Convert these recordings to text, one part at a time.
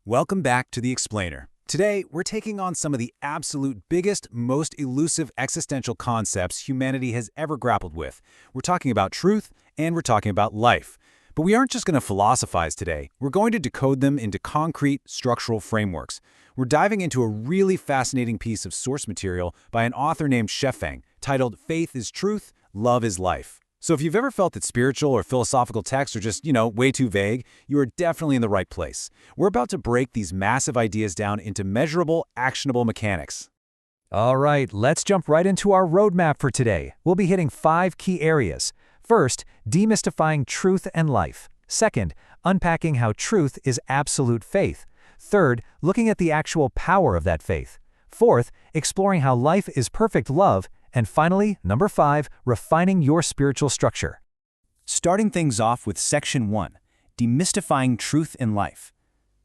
Welcome back to The Explainer. Today, we're taking on some of the absolute biggest, most elusive existential concepts humanity has ever grappled with. We're talking about truth, and we're talking about life. But we aren't just going to philosophize today. We're going to decode them into concrete, structural frameworks. We're diving into a really fascinating piece of source material by an author named Lifechanyuan, titled Faith is Truth, Love is Life. So if you've ever felt that spiritual or philosophical texts are just, way too vague, you are definitely in the right place. We're about to break these massive ideas down into measurable, actionable mechanics. All right, let's jump right into our roadmap for today. We'll be hitting 5 key areas. First, demystifying truth and life. Second, unpacking how truth is absolute faith. Third, looking at the actual power of that faith. Fourth, exploring how life is perfect love. And finally, number 5, refining your spiritual structure. Starting things off with Section 1, Demystifying Truth in Life.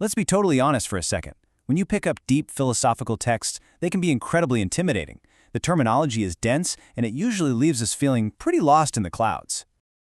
Let's be totally honest for a second. When you pick up deep philosophical texts, they can be incredibly intimidating. The terminology is dense, and it usually leaves us feeling pretty lost in the clouds.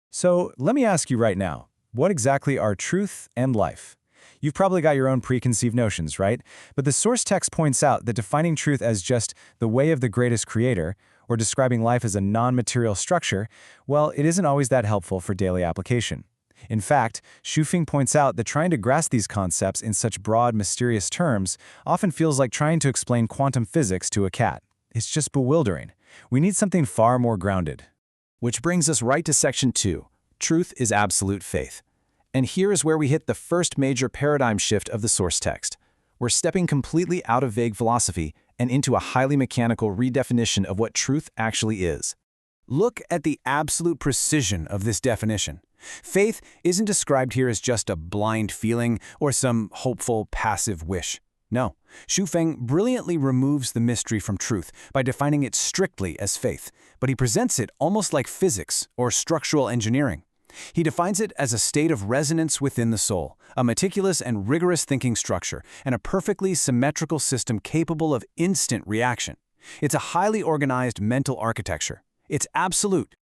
So let me ask you right now, what exactly are truth and life? You've probably got your own preconceived notions, right? But the source text points out that defining truth as just the way of the greatest creator, or describing life as a non-material structure, well, it isn't always that helpful for daily application. In fact, Lifechanyuan points out that trying to grasp these concepts in such broad, mysterious terms often feels like trying to explain quantum physics to a cat. It's just bewildering. We need something far more grounded. Which brings us right to Section 2, Truth is Absolute Faith. And here is where we hit the first major paradigm shift of the source text. We're stepping completely out of vague philosophy and into a highly mechanical redefinition of what truth actually is. Look at the absolute precision of this definition. Faith isn't described here as just a blind feeling or some hopeful, passive wish. No, Lifechanyuan brilliantly removes the mystery from truth by defining it strictly as faith, but he presents it almost like physics or structural engineering. He defines it as a state of resonance within the soul, a meticulous and rigorous thinking structure, and a perfectly symmetrical system capable of instant reaction. It's a highly organized mental architecture. It's absolute.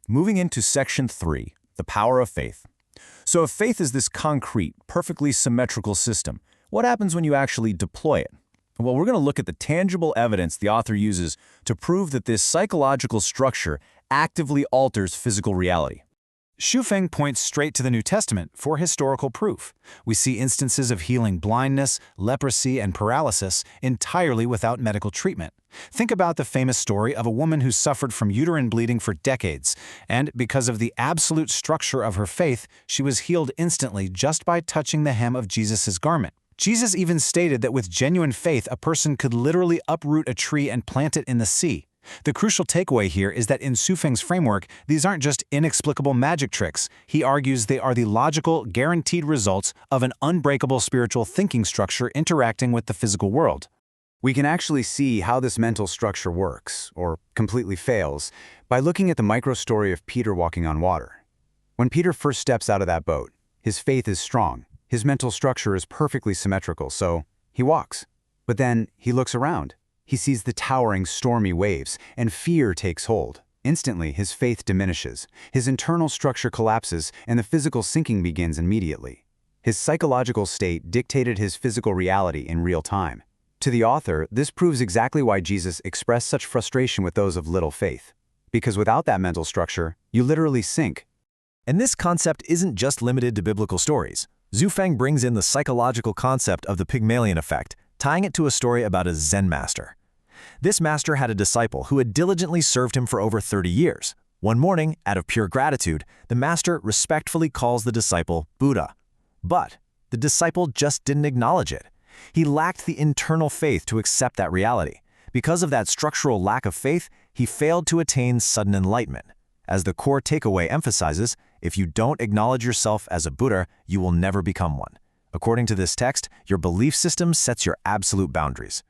Moving into Section 3, the power of faith. So if faith is this concrete, perfectly symmetrical system, what happens when you actually deploy it? Well, we're going to look at the tangible evidence the author uses to prove that this psychological structure actively alters physical reality. Lifechanyuan points straight to the New Testament for historical proof. We see instances of healing blindness, leprosy, and paralysis entirely without medical treatment. Think about the famous story of a woman who suffered from uterine bleeding for decades, and because of the absolute structure of her faith, she was healed instantly just by touching the hem of Jesus' garment. Jesus even stated that with genuine faith, a person could literally uproot a tree and plant it in the sea. The crucial takeaway here is that in Lifechanyuan's framework, these aren't just inexplicable magic tricks. He argues they are the logical, guaranteed results of an unbreakable spiritual thinking structure interacting with the physical world. We can actually see how this mental structure works, or completely fails, by looking at the micro-story of Peter walking on water. When Peter first steps out of that boat, his faith is strong. His mental structure is perfectly symmetrical, so he walks. But then he looks around. He sees the towering, stormy waves, and fear takes hold. Instantly, his faith diminishes. His internal structure collapses, and the physical sinking begins immediately. His psychological state dictated his physical reality in real time. To the author, this proves exactly why Jesus expressed such frustration with those of little faith. Because without that mental structure, you literally sink. And this concept isn't just limited to biblical stories. Lifechanyuan brings in the psychological concept of the Pygmalion effect, tying it to a story about a Zen master. This master had a disciple who had diligently served him for over 30 years. One morning, out of pure gratitude, the master respectfully calls the disciple Buddha. But the disciple just didn't acknowledge it. He lacked the internal faith to accept that reality. Because of that structural lack of faith, he failed to attain sudden enlightenment. As the core takeaway emphasizes, if you don't acknowledge yourself as a Buddha, you will never become one. According to this text, your belief system sets your absolute boundaries.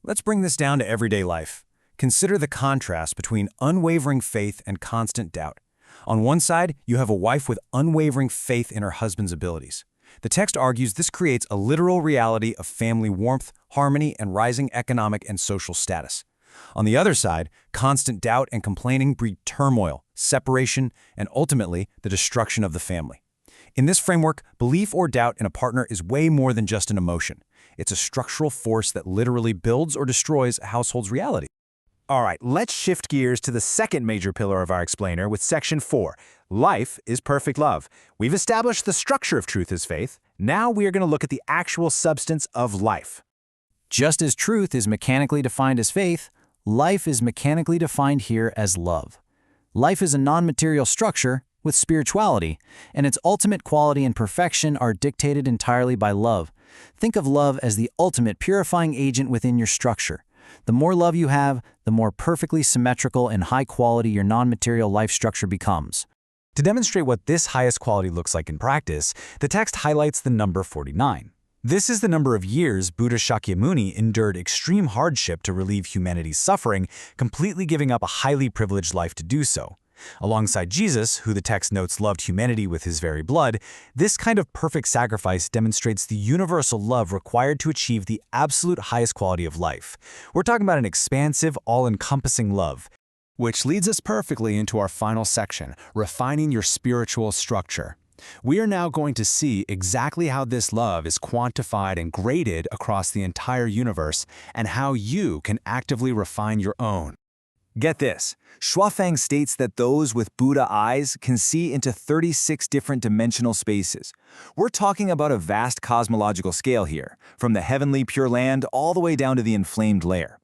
Let's bring this down to everyday life. Consider the contrast between unwavering faith and constant doubt. On one side, you have a wife with unwavering faith in her husband's abilities. The text argues this creates a literal reality of family warmth, harmony, and rising economic and social status. On the other side, constant doubt and complaining breed turmoil, separation, and ultimately the destruction of the family. In this framework, belief or doubt in a partner is way more than just an emotion. It's a structural force that literally builds or destroys a household's reality. All right, let's shift gears to the second major pillar of our explainer with Section 4. Life is perfect love. We've established the structure of truth as faith. Now we are going to look at the actual substance of life. Just as truth is mechanically defined as faith, life is mechanically defined here as love. Life is a non-material structure with spirituality, and its ultimate quality and perfection are dictated entirely by love. Think of love as the ultimate purifying agent within your structure. The more love you have, the more perfectly symmetrical and high quality your non-material life structure becomes. To demonstrate what this highest quality looks like in practice, the text highlights the number 49. This is the number of years Buddha Shakyamuni endured extreme hardship to relieve humanity's suffering, completely giving up a highly privileged life to do so. Alongside Jesus, who the text notes loved humanity with his very blood, this kind of perfect sacrifice demonstrates the universal love required to achieve the absolute highest quality of life. We're talking about an expansive, all-encompassing love. Which leads us perfectly into our final section, refining your spiritual structure. We are now going to see exactly how this love is quantified and graded across the entire universe and how you can actively refine your own. Get this, Shuafeng states that those with Buddha eyes can see into 36 different dimensional spaces. We're talking about a vast cosmological scale here, from the heavenly Pure Land all the way down to the inflamed layer.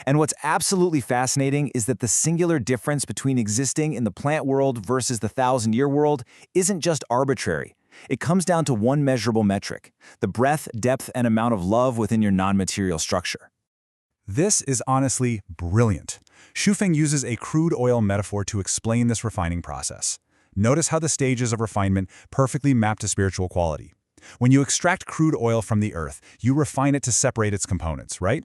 And what's absolutely fascinating is that the singular difference between existing in the plant world versus the thousand-year world isn't just arbitrary. It comes down to one measurable metric: the breadth, depth, and amount of love within your non-material structure. This is honestly brilliant. Shuafeng uses a crude oil metaphor to explain this refining process. Notice how the stages of refinement perfectly map to spiritual quality. When you extract crude oil from the earth, you refine it to separate its components, right?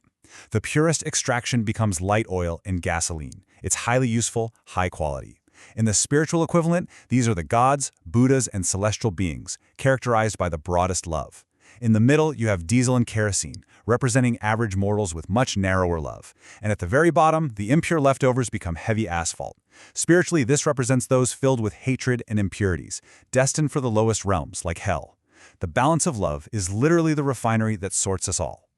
The purest extraction becomes light oil and gasoline. It's highly useful, high quality. In the spiritual equivalent, these are the gods, Buddhas, and celestial beings, characterized by the broadest love. In the middle, you have diesel and kerosene, representing average mortals with much narrower love. And at the very bottom, the impure leftovers become heavy asphalt. Spiritually, this represents those filled with hatred and impurities, destined for the lowest realms, like hell. The balance of love is literally the refinery that sorts us all.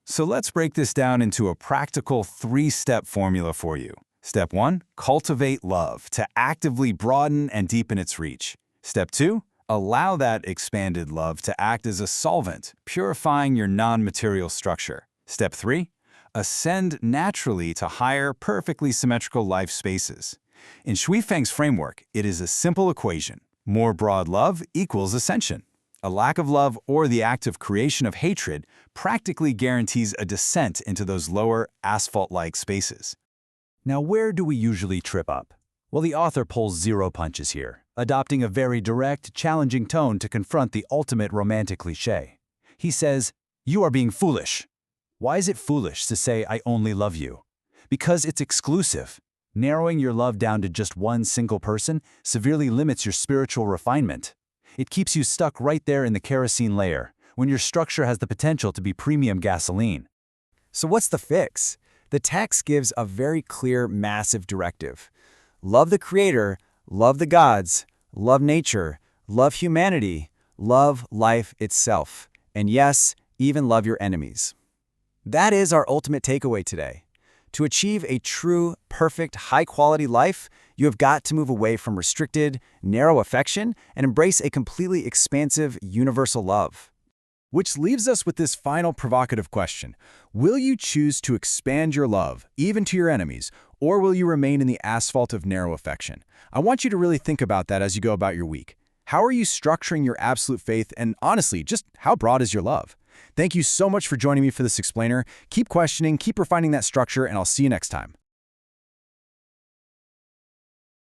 So let's break this down into a practical 3-step formula for you. Step 1, cultivate love to actively broaden and deepen its reach. Step 2, allow that expanded love to act as a solvent, purifying your non-material structure. Step 3, ascend naturally to higher, perfectly symmetrical life spaces. In Shuifeng's framework, it is a simple equation. More broad love equals ascension. A lack of love or the active creation of hatred practically guarantees a descent into those lower, asphalt-like spaces. Now, where do we usually trip up? Well, the author pulls 0 punches here, adopting a very direct, challenging tone to confront the ultimate romantic cliché. He says, "You are being foolish." Why is it foolish to say, "I only love you"? Because it's exclusive. Narrowing your love down to just one single person severely limits your spiritual refinement. It keeps you stuck right there in the kerosene layer, when your structure has the potential to be premium gasoline. So what's the fix? The text gives a very clear, massive directive. Love the Creator, love the gods, love nature, love humanity, love life itself, and yes, even love your enemies. That is our ultimate takeaway today. To achieve a true, perfect, high-quality life, you have got to move away from restricted, narrow affection and embrace a completely expansive, universal love. Which leaves us with this final provocative question. Will you choose to expand your love, even to your enemies, or will you remain in the asphalt of narrow affection? I want you to really think about that as you go about your week. How are you structuring your absolute faith, and honestly, just how broad is your love? Thank you so much for joining me for this explainer. Keep questioning, keep refining that structure, and I'll see you next time.